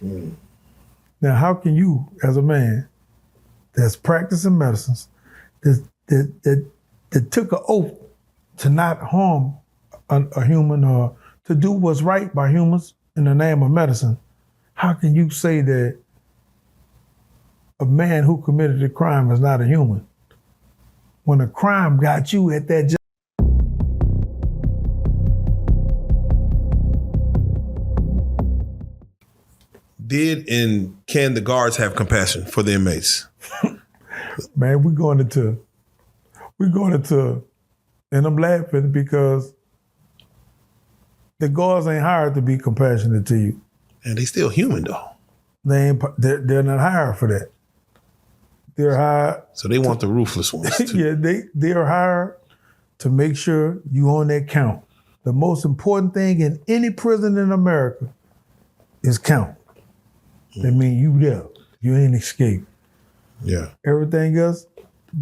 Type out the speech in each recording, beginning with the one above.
Now, how can you, as a man that's practicing medicines, that took an oath to not harm a human or to do what's right by humans in the name of medicine, how can you say that a man who committed a crime is not a human when a crime got you at that job? Did and can the guards have compassion for the inmates? Man, we're going into, and I'm laughing because the guards ain't hired to be compassionate to you. And they still human though. They're not hired for that. They're hired. So they want the ruthless ones too. Yeah, they're hired to make sure you on that count. The most important thing in any prison in America is count. That means you there. You ain't escape. Yeah. Everything else,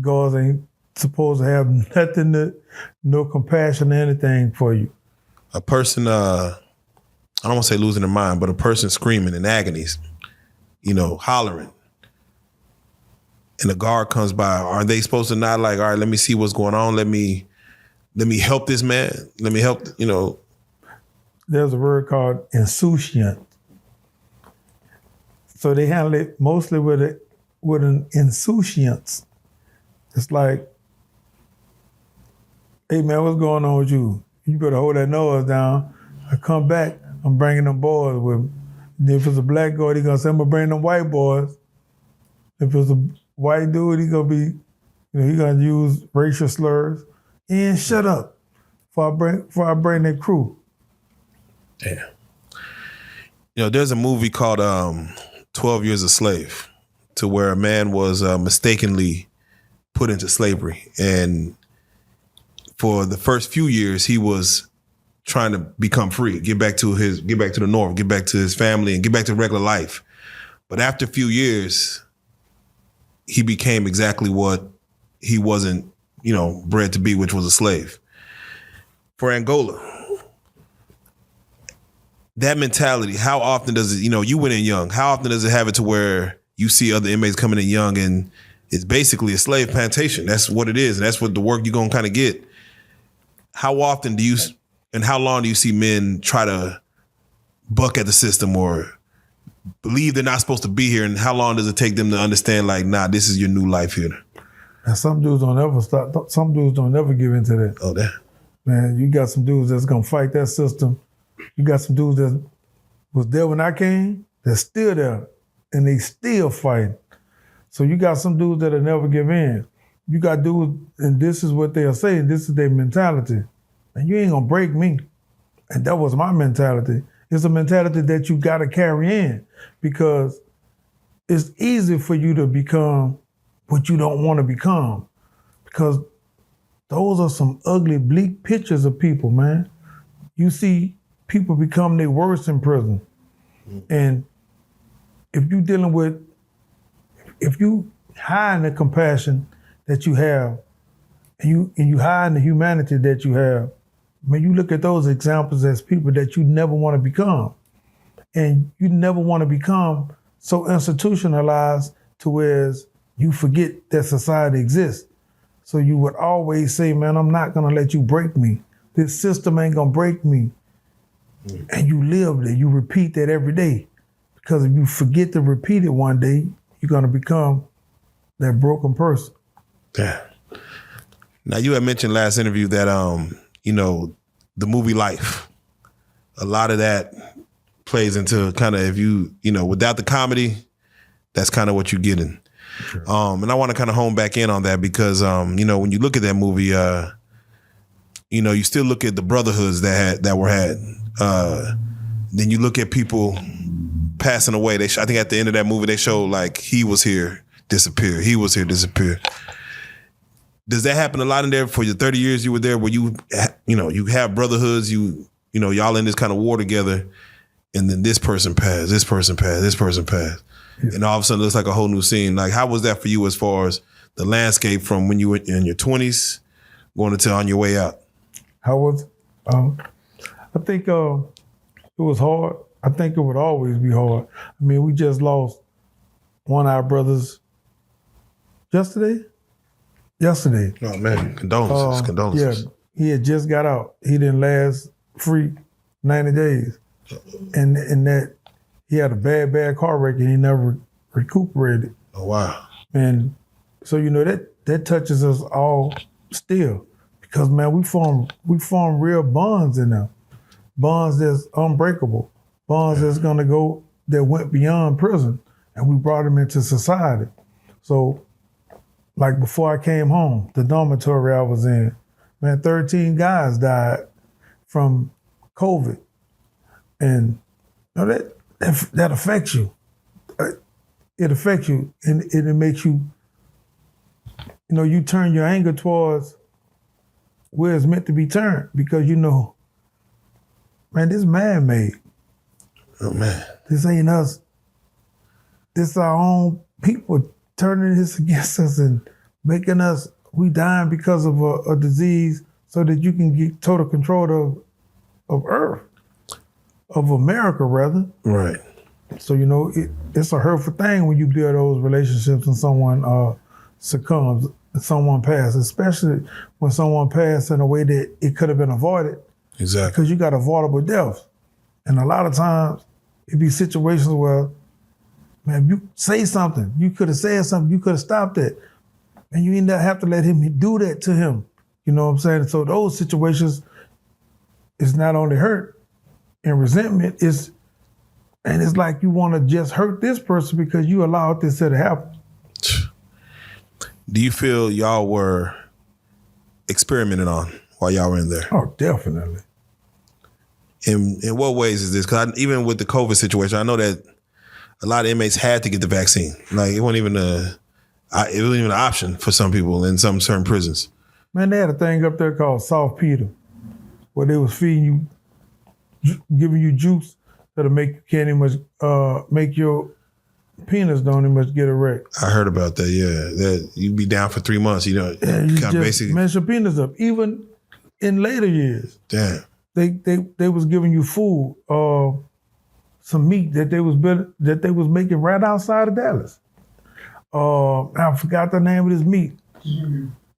guards ain't supposed to have nothing no compassion or anything for you. A person, I don't want to say losing their mind, but a person screaming in agonies, hollering, and a guard comes by, are they supposed to not like, all right, let me see what's going on. Let me help this man. Let me help, There's a word called insouciant. So they handle it mostly with an insouciance. It's like, hey man, what's going on with you? You better hold that nose down. I come back, I'm bringing them boys with me. If it's a black guard, he gonna say, I'm gonna bring them white boys. If it's a white dude, he gonna be, he gonna use racial slurs. And shut up before I bring that crew. Yeah. There's a movie called 12 Years a Slave, to where a man was mistakenly put into slavery. And for the first few years, he was trying to become free, get back to the north, get back to his family and get back to regular life. But after a few years, he became exactly what he wasn't, bred to be, which was a slave. For Angola, that mentality, how often does it, you went in young, how often does it have it to where you see other inmates coming in young and it's basically a slave plantation? That's what it is. And that's what the work you're going to kind of get. How often and how long do you see men try to buck at the system or believe they're not supposed to be here? And how long does it take them to understand, like, nah, this is your new life here? And some dudes don't ever stop. Some dudes don't ever give into that. Oh, that. Man, you got some dudes that's going to fight that system. You got some dudes that was there when I came, that's still there, and they still fighting. So you got some dudes that'll never give in. You got dudes, and this is what they'll say, and this is their mentality. And you ain't gonna break me. And that was my mentality. It's a mentality that you gotta carry in because it's easy for you to become what you don't want to become. Because those are some ugly, bleak pictures of people, man. You see people become their worst in prison. And if you hide the compassion that you have, and you hide the humanity that you have, when you look at those examples as people that you never want to become. And you never want to become so institutionalized to where you forget that society exists. So you would always say, man, I'm not gonna let you break me. This system ain't gonna break me. And you live there, you repeat that every day. Because if you forget to repeat it one day, you're gonna become that broken person. Yeah. Now you had mentioned last interview that the movie Life, a lot of that plays into kind of, if you without the comedy, that's kind of what you're getting. Sure. And I want to kind of hone back in on that because when you look at that movie, you still look at the brotherhoods that were had. Then you look at people passing away. I think at the end of that movie they show like he was here, disappear. He was here, disappear. Does that happen a lot in there for your 30 years you were there, where you have brotherhoods, y'all in this kind of war together, and then this person passed, this person passed, this person passed, and all of a sudden it looks like a whole new scene. Like, how was that for you as far as the landscape from when you were in your 20s going to on your way out? How was? I think it was hard I think it would always be hard. I mean, we just lost one of our brothers yesterday. Oh man, condolences. Yeah, he had just got out. He didn't last free 90 days. And that he had a bad car wreck and he never recuperated. Oh wow. And so that touches us all still. Because man, we form real bonds in them. Bonds that's unbreakable. Bonds that went beyond prison. And we brought them into society. So like before I came home, the dormitory I was in, man, 13 guys died from COVID. And that affects you. It affects you and it makes you, you turn your anger towards where it's meant to be turned because man, this man-made. Oh man. This ain't us. This our own people turning this against us and making us, we dying because of a disease so that you can get total control of Earth, of America rather. Right. So, it's a hurtful thing when you build those relationships and someone succumbs, and someone passes, especially when someone passed in a way that it could have been avoided. Exactly. Because you got avoidable death. And a lot of times, it'd be situations where, man, you say something, you could have said something, you could have stopped it. And you end up have to let him do that to him. You know what I'm saying? So those situations, it's not only hurt and resentment, it's like you want to just hurt this person because you allowed this to happen. Do you feel y'all were experimented on while y'all were in there? Oh, definitely. In what ways is this? Because even with the COVID situation, I know that a lot of inmates had to get the vaccine. Like it wasn't even an option for some people in some certain prisons. Man, they had a thing up there called saltpeter, where they was feeding you, giving you juice that'll make your penis don't even much get erect. I heard about that. Yeah, that you'd be down for 3 months. You just basically mess your penis up. Even in later years, damn, they was giving you food, some meat that they was making right outside of Dallas. I forgot the name of this meat.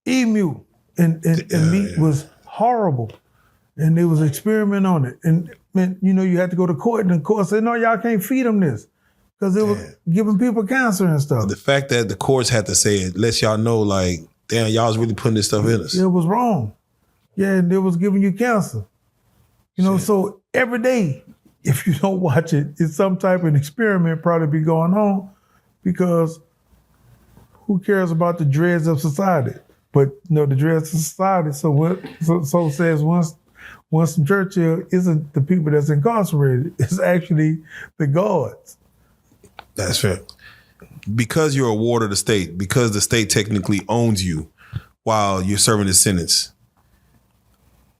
Emu. And meat was horrible. And they was experimenting on it. And man, you had to go to court, and the court said, no, y'all can't feed them this. Because it was giving people cancer and stuff. The fact that the courts had to say it lets y'all know, like, damn, y'all was really putting this stuff in us. It was wrong. Yeah, and it was giving you cancer. So every day, if you don't watch it, it's some type of experiment probably be going on, because who cares about the dregs of society? But the dregs of society. So says Winston Churchill isn't the people that's incarcerated. It's actually the guards. That's fair. Because you're a ward of the state, because the state technically owns you while you're serving the sentence.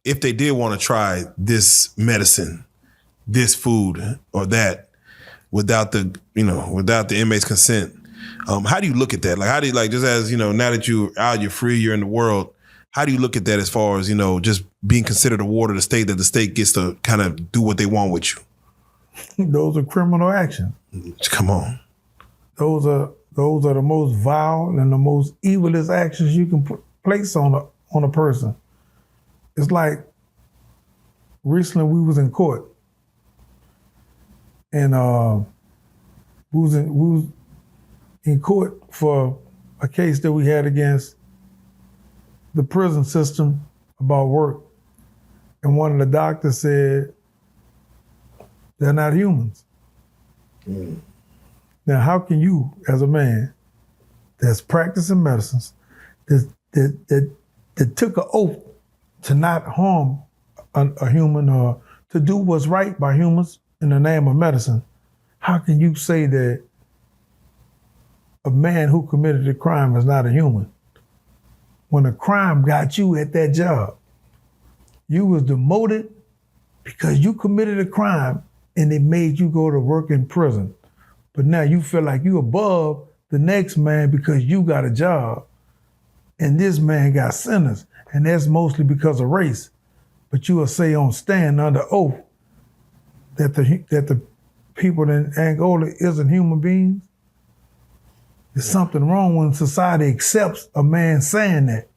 If they did want to try this medicine, this food, or that, without the inmate's consent, how do you look at that? Like, how do you, like, just as, now that you're out, you're free, you're in the world, how do you look at that as far as, just being considered a ward of the state, that the state gets to kind of do what they want with you? Those are criminal actions. Come on. Those are the most vile and the most evilest actions you can place on a person. It's like recently we was in court, and we was in court for a case that we had against the prison system about work, and one of the doctors said they're not humans. Now, how can you, as a man that's practicing medicines, that took an oath to not harm a human or to do what's right by humans in the name of medicine, how can you say that a man who committed a crime is not a human when a crime got you at that job? You was demoted because you committed a crime and it made you go to work in prison. But now you feel like you above the next man because you got a job and this man got sentenced, and that's mostly because of race. But you will say on stand under oath that people in Angola isn't human beings, there's something wrong when society accepts a man saying that.